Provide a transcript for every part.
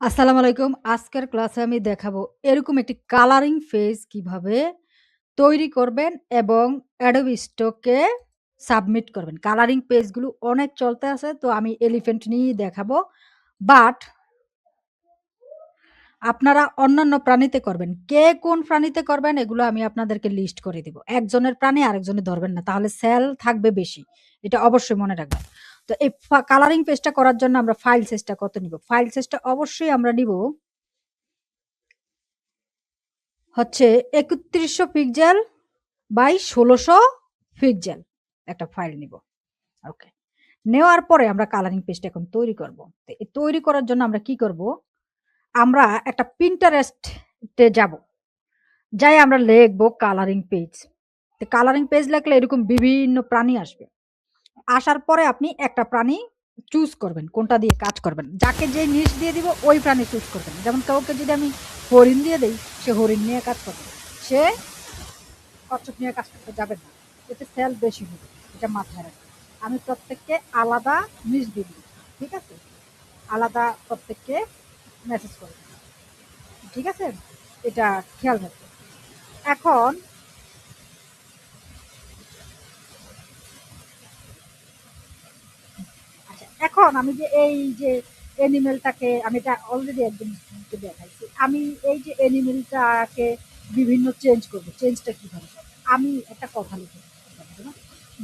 আসসালামু আলাইকুম। আজকের ক্লাসে আমি দেখাবো এরকম একটি কালারিং পেজ কিভাবে তৈরি করবেন এবং Adobe Stock এ সাবমিট করবেন। কালারিং পেজগুলো অনেক চলতে আছে, তো আমি এলিফ্যান্ট নিয়েই দেখাবো। বাট আপনারা অন্যান্য প্রাণীতে করবেন। কে কোন প্রাণীতে করবেন এগুলো আমি আপনাদেরকে লিস্ট করে দিব। একজনের প্রাণী আরেকজনের ধরবেন না। তাহলে সেল থাকবে বেশি। এটা অবশ্যই মনে রাখবেন। তো এই কালারিং পেজটা করার জন্য আমরা ফাইল সাইজটা কত নিব? ফাইল সাইজটা অবশ্যই আমরা নিব হচ্ছে ৩১০০ পিক্সেল বাই ১৬০০ পিক্সেল একটা ফাইল নিব। ওকে। নেওয়ার পরে আমরা কালারিং পেজটা এখন তৈরি করব। তো এই তৈরি করার জন্য আমরা কি করব? আমরা একটা Pinterest এ যাব। যাই আমরা লিখবো কালারিং পেজ। তো কালারিং পেজ লিখলে এরকম বিভিন্ন প্রাণী আসবে। আসার পরে আপনি একটা প্রাণী চুজ করবেন, কোনটা দিয়ে কাজ করবেন। যাকে যে জিনিস দিয়ে দিব ওই প্রাণী চুজ করবেন। যেমন কাউকে যদি আমি হরিণ দিয়ে দেই, সে হরিণ নিয়ে কাজ করবে। সে কচ্ছপ নিয়ে কাজ করতে যাবেন না। এতে সেল বেশি হবে। এটা মাথায় রাখবেন। আমি প্রত্যেককে আলাদা জিনিস দিয়ে দিই। ঠিক আছে? আলাদা প্রত্যেককে মেসেজ করে দিই। ঠিক আছে? এটা খেয়াল রাখবেন। এখন আচ্ছা, এখন আমি যে এই যে অ্যানিমেলটাকে আমি এটা অলরেডি একজনকে দেখাইছি। আমি এই যে অ্যানিমেলটাকে বিভিন্ন চেঞ্জ করব। চেঞ্জটা কিভাবে করব? আমি একটা কথা লিখে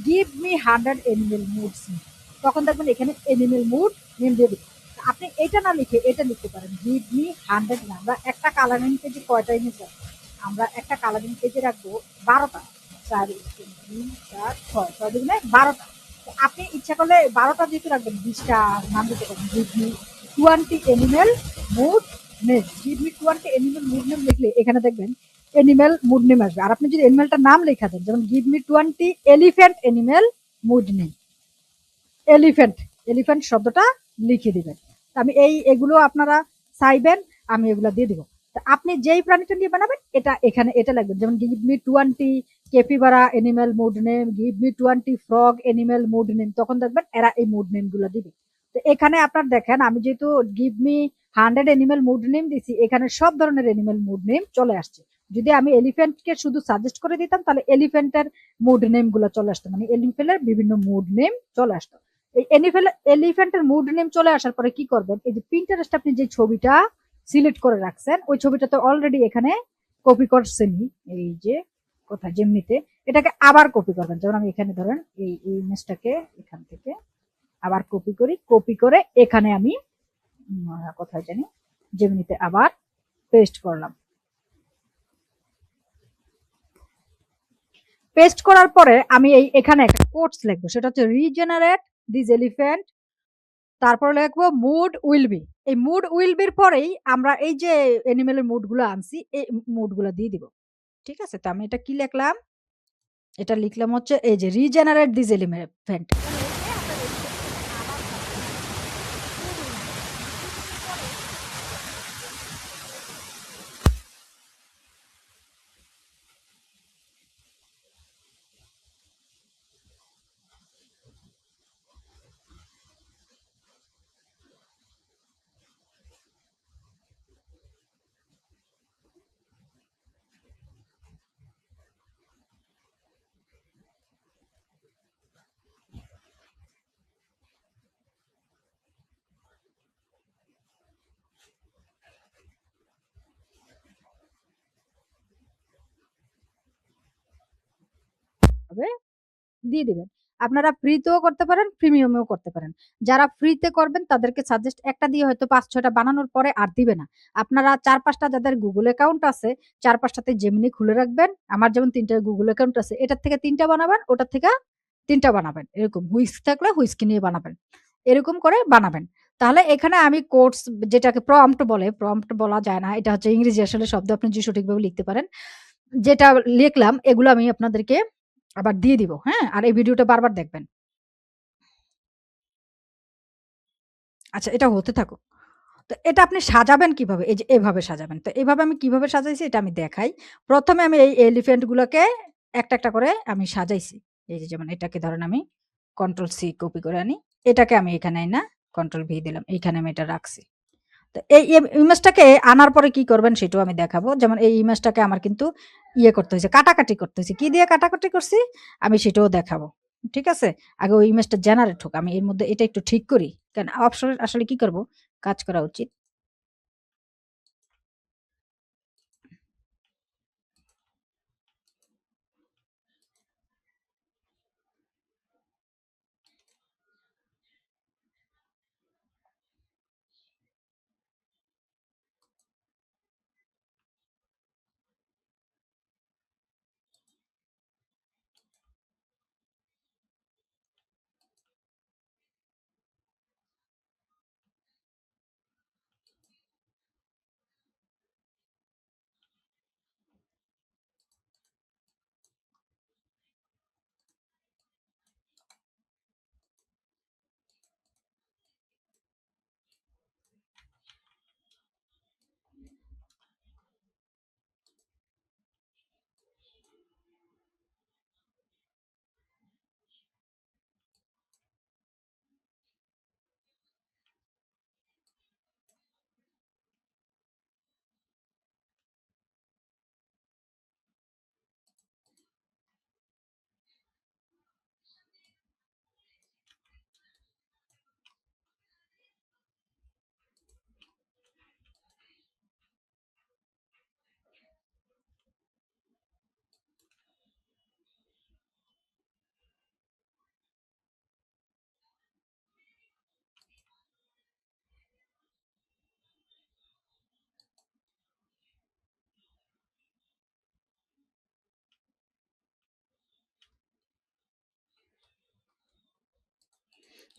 গিভ মি 100 অ্যানিমেল মুডস। তখন দেখবেন এখানে অ্যানিমেল মুড নেম দিয়ে দিবেন। আপনি এটা না লিখে এটা লিখতে পারেন। গিভ মি 100 না। আমরা একটা কালারিং পেজে কয়টা ইমেজ রাখবো? আমরা একটা কালারিং পেজে রাখবো ১২টা। ৪ ৩ ৪ ৬ ৬ দুগুণে ১২টা। আপনি ইচ্ছা করলে ১২টা যেহেতু রাখবেন ২০টা নাম দিতে পারেন। Give me 20 animal mood name. Give me 20 animal mood name লিখলে এখানে দেখবেন অ্যানিমেল মুড নেম আসবে। আর আপনি যদি অ্যানিমেলটার নাম লেখা দেন, যেমন give me 20 elephant animal mood name. Elephant, elephant শব্দটা লিখে দিবেন। আমি এগুলো আপনারা চাইবেন, আমি এগুলো দিয়ে দিব। তা আপনি যেই প্রাণীটা নিয়ে বানাবেন এটা এখানে এটা লাগবে। যেমন give me 20 capybara animal mood name, give me 20 frog animal mood name. তখন দেখবেন এরা এই মুড নেম গুলো দিবে। তো এখানে আপনার দেখেন আমি যেহেতু give me 100 animal mood name দিছি, এখানে সব ধরনের অ্যানিমেল মুড নেম চলে আসছে। যদি আমি এলিফ্যান্টকে শুধু সাজেস্ট করে দিতাম তাহলে এলিফ্যান্টের মুড নেম গুলো চলে আসতো, মানে এলিফ্যান্টের বিভিন্ন মুড নেম চলে আসতো। এই এলিফ্যান্টের মুড নেম চলে আসার পরে কি করবেন? এই যে Pinterest আপনি যে ছবিটা সিলেক্ট করে রাখছেন ওই ছবিটা তো অলরেডি এখানে কপি করছেনই। এই যে কোথায় যেমনিতে এটাকে আবার কপি করবেন। যেমন আমি এখানে ধরেন এই ইমেজটাকে এখান থেকে আবার কপি করি। কপি করে এখানে আমি কোথায় জানি যেমনিতে আবার পেস্ট করলাম। পেস্ট করার পরে আমি এখানে একটা কোটস লিখবো, সেটা হচ্ছে রিজেনারেট দিস এলিফ্যান্ট। তারপরে লিখবো মুড উইল বি। এই মুড উইল বির পরেই আমরা এই যে অ্যানিমেলের মুড গুলো আনছি এই মুড গুলো দিয়ে দিব। ঠিক আছে? তো আমি এটা কি লিখলাম? এটা লিখলাম হচ্ছে এই যে রিজেনারেট দিস এলিফ্যান্ট। হবে দিয়ে দিবেন। আপনারা ফ্রিতেও করতে পারেন, প্রিমিয়ামেও করতে পারেন। যারা ফ্রিতে করবেন তাদেরকে সাজেস্ট একটা দিয়ে হয়তো ৫-৬ টা বানানোর পরে আর দিবে না। আপনারা ৪-৫ টা যাদের Google অ্যাকাউন্ট আছে ৪-৫ টাতে Gemini খুলে রাখবেন। আমার যেমন ৩ টা Google অ্যাকাউন্ট আছে। এটার থেকে ৩ টা বানাবেন, ওটার থেকে ৩ টা বানাবেন। এরকম হুইস্ক থাকলে হুইস্ক নিয়ে বানাবেন। এরকম করে বানাবেন। তাহলে এখানে আমি কোটস যেটাকে প্রম্পট বলে, প্রম্পট বলা যায় না। এটা হচ্ছে ইংরেজি আসলে শব্দ আপনি যদি সঠিকভাবে লিখতে পারেন। যেটা লিখলাম এগুলো আমি আপনাদেরকে আবার দিয়ে দিব। হ্যাঁ? আর এই ভিডিওটা বারবার দেখবেন। আচ্ছা, এটা হতে থাকুক। তো এটা আপনি সাজাবেন কিভাবে? এই যে এভাবে সাজাবেন। তো এভাবে আমি কিভাবে সাজাইছি এটা আমি দেখাই। ১ম এ আমি এই এলিফ্যান্ট গুলোকে একটা, একটা করে আমি সাজাইছি। এই যে যেমন এটাকে ধরেন আমি কন্ট্রোল সি কপি করে আনি। এটাকে আমি এখানে আইনা কন্ট্রোল ভি দিলাম। এইখানে আমি এটা রাখছি। তো এই ইমেজটাকে আনার পরে কি করবেন সেটাও আমি দেখাবো। যেমন এই ইমেজটাকে আমার কিন্তু করতে হয়েছে, কাটাকাটি করতে হয়েছে। কি দিয়ে কাটাকাটি করছি আমি সেটাও দেখাবো। ঠিক আছে? আগে ওই ইমেজটা জেনারেট হোক। আমি এর মধ্যে এটা একটু ঠিক করি। কারণ অপশন আসলে কি করব? কাজ করা উচিত।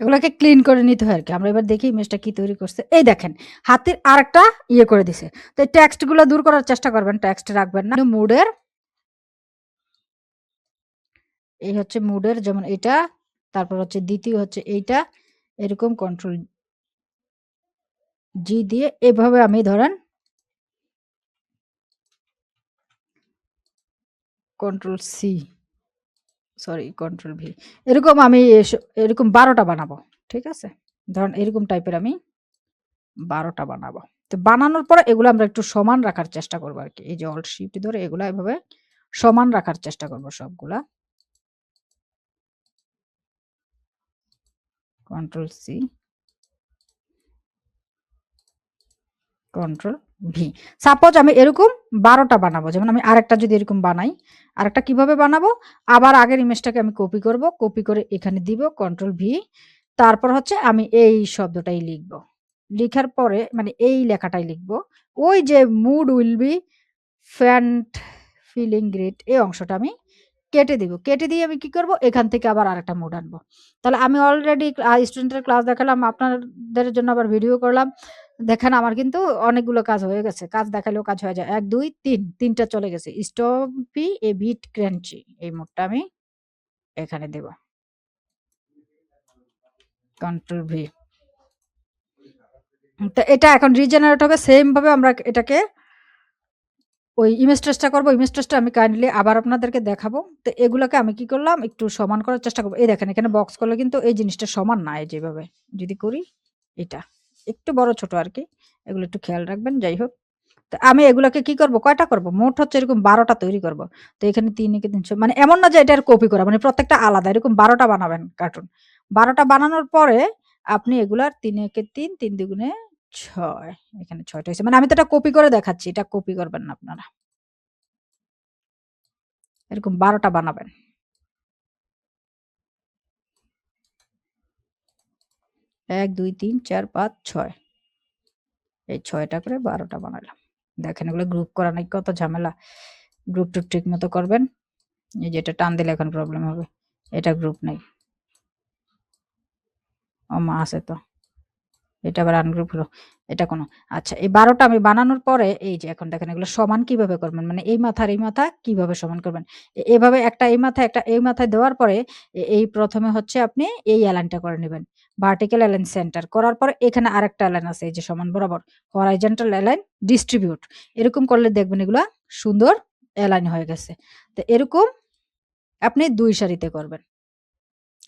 এগুলাকে ক্লিন করে নিতে হয় আরকি। আমরা এবার দেখি ইমেজটা কি তৈরি করছে। এই দেখেন, হাতির আরেকটা করে দিছে। তো এই টেক্সট গুলো দূর করার চেষ্টা করবেন। টেক্সট রাখবেন না। মুডের এই হচ্ছে মুডের, যেমন এটা, তারপর হচ্ছে দ্বিতীয় হচ্ছে এইটা। এরকম কন্ট্রোল জি দিয়ে এভাবে আমি ধরেন control C, sorry control V. এরকম আমি এরকম ১২ টা বানাবো। ঠিক আছে? ধরেন এরকম টাইপের আমি ১২ টা বানাবো। তো বানানোর পরে এগুলো আমরা একটু সমান রাখার চেষ্টা করব আরকি। এই যে অল্ট শিফট ধরে এগুলা এভাবে সমান রাখার চেষ্টা করব সবগুলা। Control C, control V. Suppose আমি এরকম ১২ টা বানাবো। যেমন আমি আরেকটা যদি এরকম বানাই, আরেকটা কিভাবে বানাবো? আবার আগের ইমেজটাকে আমি কপি করব। কপি করে এখানে দিব কন্ট্রোল ভি। তারপর হচ্ছে আমি এই শব্দটাই লিখব। লিখার পরে মানে এই লেখাটাই লিখব। ওই যে মুড উইল বি ফ্যান্ট ফিলিং গ্রেট এই অংশটা আমি কেটে দিব। কেটে দিয়ে আমি কি করব? এখান থেকে আবার আরেকটা মোড আনবো। তাহলে আমি অলরেডি স্টুডেন্টের ক্লাস দেখালাম, আপনাদের জন্য আবার ভিডিও করলাম। দেখেন আমার কিন্তু অনেকগুলো কাজ হয়ে গেছে। কাজ দেখালেও কাজ হয়ে যায়। ১, ২, ৩ ৩ টা চলে গেছে। স্টম্পি এ বিট ক্রাঞ্চি এই মোডটা আমি এখানে দেব। Control V. তো এটা এখন রিজেনারেট হবে। সেম ভাবে আমরা এটাকে ওই ইমেজ ট্রেসটা করব। ইমেজ ট্রেসটা আমি কাইন্ডলি আবার আপনাদেরকে দেখাবো। তো এগুলাকে আমি কি করলাম? একটু সমান করার চেষ্টা করব। এই দেখেন এখানে বক্স করলে কিন্তু এই জিনিসটা সমান না। এই যেভাবে যদি করি এটা। একটু বড় ছোট আরকি। এগুলো একটু খেয়াল রাখবেন। যাই হোক। তো আমি এগুলাকে কি করব? কয়টা করব? মোট হচ্ছে এরকম ১২ টা তৈরি করব। তো এখানে ৩ একে ৩০০ মানে এমন না যে এটার কপি করা। মানে প্রত্যেকটা আলাদা। এরকম ১২ টা বানাবেন কার্টুন। ১২ টা বানানোর পরে আপনি এগুলার ৩ একে ৩, ৩ দুগুণে ৬। এখানে ৬ টা হইছে। মানে আমি তো এটা কপি করে দেখাচ্ছি। এটা কপি করবেন না আপনারা। এরকম ১২ টা বানাবেন। ১, ২, ৩, ৪, ৫, ৬। এই ৬ টা করে ১২ টা বানালাম। দেখেন এগুলো গ্রুপ করা নাই, কত ঝামেলা। গ্রুপ-টুপ ঠিক মতো করবেন। এই যে এটা টান দিলে এখন প্রবলেম হবে। এটা গ্রুপ নাই। ও মা আছে তো। এটা আবার আনগ্রুপ হলো। এটা কোনো আচ্ছা এই ১২ টা আমি বানানোর পরে এই যে এখন দেখেন এগুলো সমান কিভাবে করবেন? মানে এই মাথার এই মাথা কিভাবে সমান করবেন? এভাবে একটা এই মাথায় একটা এই মাথায় দেওয়ার পরে এই ১ম এ হচ্ছে আপনি এই এলাইনটা করে নিবেন। ভার্টিক্যাল এলাইন সেন্টার করার পরে এখানে আরেকটা এলাইন আছে এই যে সমান বরাবর। Horizontal align distribute. এরকম করলে দেখবেন এগুলা সুন্দর এলাইন হয়ে গেছে। তো এরকম আপনি ২ সারিতে করবেন।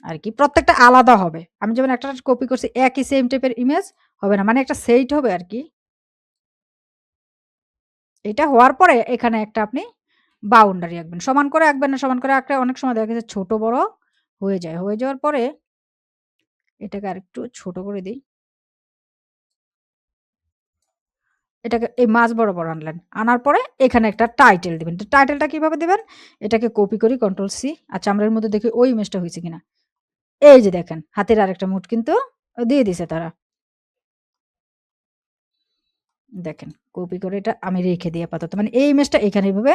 আরকি প্রত্যেকটা আলাদা হবে। আমি যেমন একটা কপি করছি একই সেম টাইপের ইমেজ হবে না। মানে একটা সেট হবে আরকি। এটা হওয়ার পরে এখানে একটা আপনি বাউন্ডারি আঁকবেন। সমান করে আঁকবেন না, সমান করে আঁকলে অনেক সময় দেখা যায় ছোট বড় হয়ে যায়। হয়ে যাওয়ার পরে এটাকে আরেকটু ছোট করে দেই। এটাকে এই মাঝ বরাবর আনলেন। আনার পরে এখানে একটা টাইটেল দিবেন। তো টাইটেলটা কিভাবে দিবেন? এটাকে কপি করি কন্ট্রোল সি। আচ্ছা আমরা এর মধ্যে দেখি ওই ইমেজটা হইছে কিনা। এই যে দেখেন হাতের আরেকটা মুঠ কিন্তু দিয়ে দিছে তারা। দেখেন কপি করে এটা আমি রেখে দিই আপাতত। মানে এই ইমেজটা এখানে এভাবে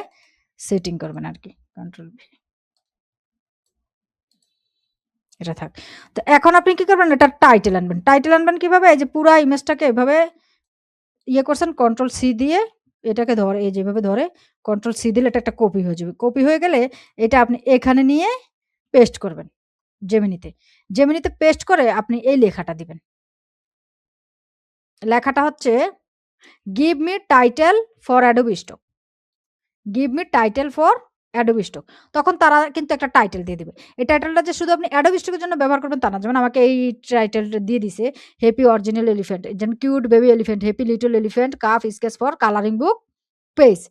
সেটিং করবেন আরকি। Control V. এটা থাক। তো এখন আপনি কি করবেন? এটার টাইটেল আনবেন। টাইটেল আনবেন কিভাবে? এই যে পুরা ইমেজটাকে এভাবে ইয়ে করছেন কন্ট্রোল সি দিয়ে এটাকে ধরে এই যে এভাবে ধরে কন্ট্রোল সি দিলে এটা একটা কপি হয়ে যাবে। কপি হয়ে গেলে এটা আপনি এখানে নিয়ে পেস্ট করবেন জেমিনিতে। জেমিনিতে পেস্ট করে আপনি এই লেখাটা দিবেন। লেখাটা হচ্ছে "Give me title for Adobe Stock." "Give me title for Adobe Stock." তখন তারা কিন্তু একটা টাইটেল দিয়ে দিবে। এই টাইটেলটা যে শুধু আপনি Adobe Stock এর জন্য ব্যবহার করবেন তা না। যেমন আমাকে এই টাইটেলটা দিয়ে দিছে "Happy Original Elephant." যেমন "Cute Baby Elephant, Happy Little Elephant, Calf Sketch for Coloring Book Page."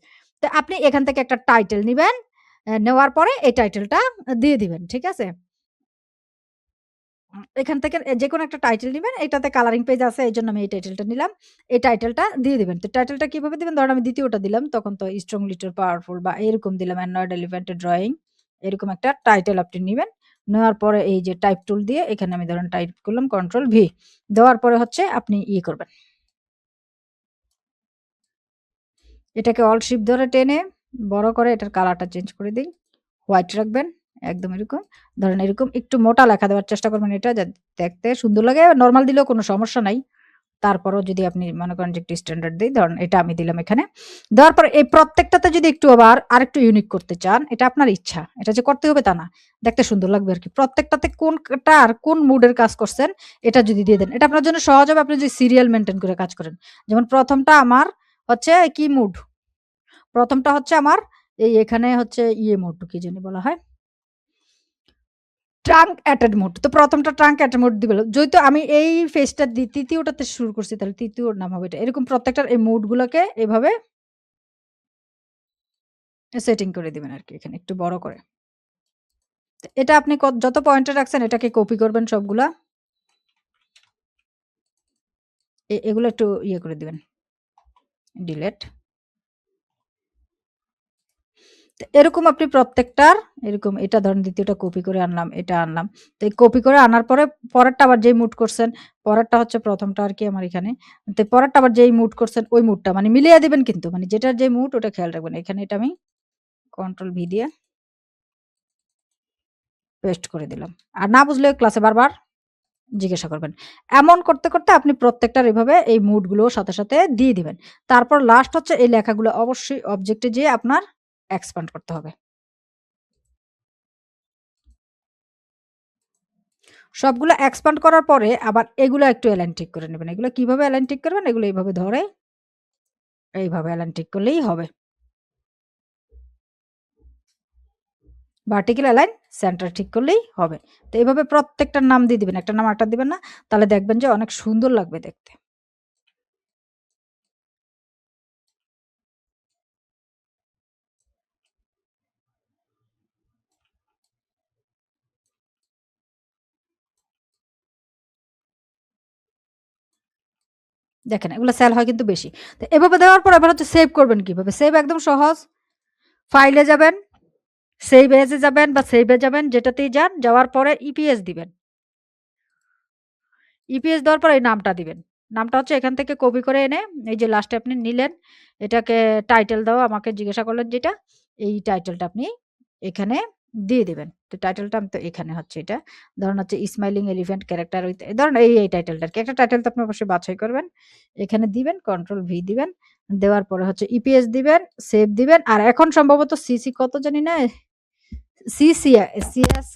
তো আপনি এখান থেকে একটা টাইটেল নিবেন। নেওয়ার পরে এই টাইটেলটা দিয়ে দিবেন। ঠিক আছে? এখান থেকে যেকোনো একটা টাইটেল নিবেন। এটাতে কালারিং পেজ আছে এইজন্য আমি এই টাইটেলটা নিলাম। এই টাইটেলটা দিয়ে দিবেন। তো টাইটেলটা কিভাবে দিবেন? ধরেন আমি ২য় টা দিলাম তখন তো স্ট্রং লিটল পাওয়ারফুল বা এরকম দিলাম অ্যানয়েড এলিফ্যান্ট ড্রয়িং। এরকম একটা টাইটেল আপনি নিবেন। নেওয়ার পরে এই যে টাইপ টুল দিয়ে এখানে আমি ধরেন টাইপ করলাম কন্ট্রোল ভি। দেওয়ার পরে হচ্ছে আপনি করবেন। এটাকে অল্ট শিফট ধরে টেনে বড় করে এটার কালারটা চেঞ্জ করে দেই। হোয়াইট রাখবেন। একদম এরকম। ধরেন এরকম একটু মোটা লেখা দেওয়ার চেষ্টা করবেন এটা দেখতে সুন্দর লাগে। নরমাল দিলেও কোনো সমস্যা নাই। তারপরেও যদি আপনি মনে করেন যে একটু স্ট্যান্ডার্ড দেই, ধরেন এটা আমি দিলাম এখানে। দেওয়ার পরে এই প্রত্যেকটাতে যদি একটু আবার আরেকটু ইউনিক করতে চান, এটা আপনার ইচ্ছা। এটা যে করতে হবে তা না। দেখতে সুন্দর লাগবে আরকি। প্রত্যেকটাতে কোনটার কোন মুড এর কাজ করছেন, এটা যদি দিয়ে দেন। এটা আপনার জন্য সহজ হবে আপনি যদি সিরিয়াল মেইনটেইন করে কাজ করেন। যেমন ১ম টা আমার হচ্ছে কি মুড? ১ম টা হচ্ছে আমার এখানে হচ্ছে মুড কি জানি বলা হয়? Trunk অ্যাটেড mode. তো ১ম টা ট্রাঙ্ক অ্যাটেড মোড দিবে। যেহেতু আমি এই ফেজটা ৩য় টাতে শুরু করছি তাহলে ৩য় নাম হবে এটা। এরকম প্রত্যেকটার এই মোড গুলোকে এভাবে সেটিং করে দিবেন আরকি এখানে একটু বড় করে। তো এটা আপনি যত পয়েন্টে রাখছেন এটাকে কপি করবেন সবগুলা। এগুলো একটু করে দিবেন। ডিলিট। তো এরকম আপনি প্রত্যেকটার এরকম এটা ধরেন ২য় টা কপি করে আনলাম, এটা আনলাম। তো এই কপি করে আনার পরে পরেরটা আবার যেই মুড করছেন, পরেরটা হচ্ছে ১ম টা আরকি আমার এখানে। তো পরেরটা আবার যেই মুড করছেন ওই মুডটা মানে মিলিয়ে দিবেন কিন্তু। মানে যেটার যে মুড ওটা খেয়াল রাখবেন। এখানে এটা আমি কন্ট্রোল ভি দিয়ে পেস্ট করে দিলাম। আর না বুঝলে ক্লাসে বারবার জিজ্ঞাসা করবেন। এমন করতে, করতে আপনি প্রত্যেকটার এভাবে এই মুড গুলো সাথে, সাথে দিয়ে দিবেন। তারপর লাস্ট হচ্ছে এই লেখাগুলো অবশ্যই অবজেক্টে যেয়ে আপনার এক্সপ্যান্ড করতে হবে। সবগুলো এক্সপান্ড করার পরে আবার এগুলো একটু অ্যালাইন ঠিক করে নেবেন। এগুলো কিভাবে অ্যালাইন ঠিক করবেন? এগুলো এইভাবে ধরে এইভাবে অ্যালাইন ঠিক করলেই হবে। ভার্টিক্যাল অ্যালাইন সেন্টার ঠিক করলেই হবে। তো এভাবে প্রত্যেকটার নাম দিয়ে দিবেন। একটা নাম আরেকটা দিবেন না। তাহলে দেখবেন যে অনেক সুন্দর লাগবে দেখতে। দেখেন এগুলো সেল হয় কিন্তু বেশি। তো এভাবে দেওয়ার পর এবার হচ্ছে সেভ করবেন কিভাবে? সেভ একদম সহজ। ফাইলে যাবেন, সেভ এজ এ যাবেন বা সেভ এ যাবেন যেটাতেই যান। যাওয়ার পরে ইপিএস দিবেন। ইপিএস দেওয়ার পর এই নামটা দিবেন। নামটা হচ্ছে এখান থেকে কপি করে এনে এই যে লাস্টে আপনি নিলেন, এটাকে টাইটেল দাও আমাকে জিজ্ঞাসা করলেন যেটা, এই টাইটেলটা আপনি এখানে দিয়ে দিবেন। তো টাইটেলটা আমি তো এখানে হচ্ছে এটা। ধরেন হচ্ছে স্মাইলিং এলিফ্যান্ট ক্যারাক্টার উইথ ধরেন এই টাইটেলটা আরকি। একটা টাইটেল তো আপনি অবশ্যই বাছাই করবেন। এখানে দিবেন, কন্ট্রোল ভি দিবেন। দেওয়ার পরে হচ্ছে ইপিএস দিবেন, সেভ দিবেন। আর এখন সম্ভবত সিসি কত জানি না? সিএস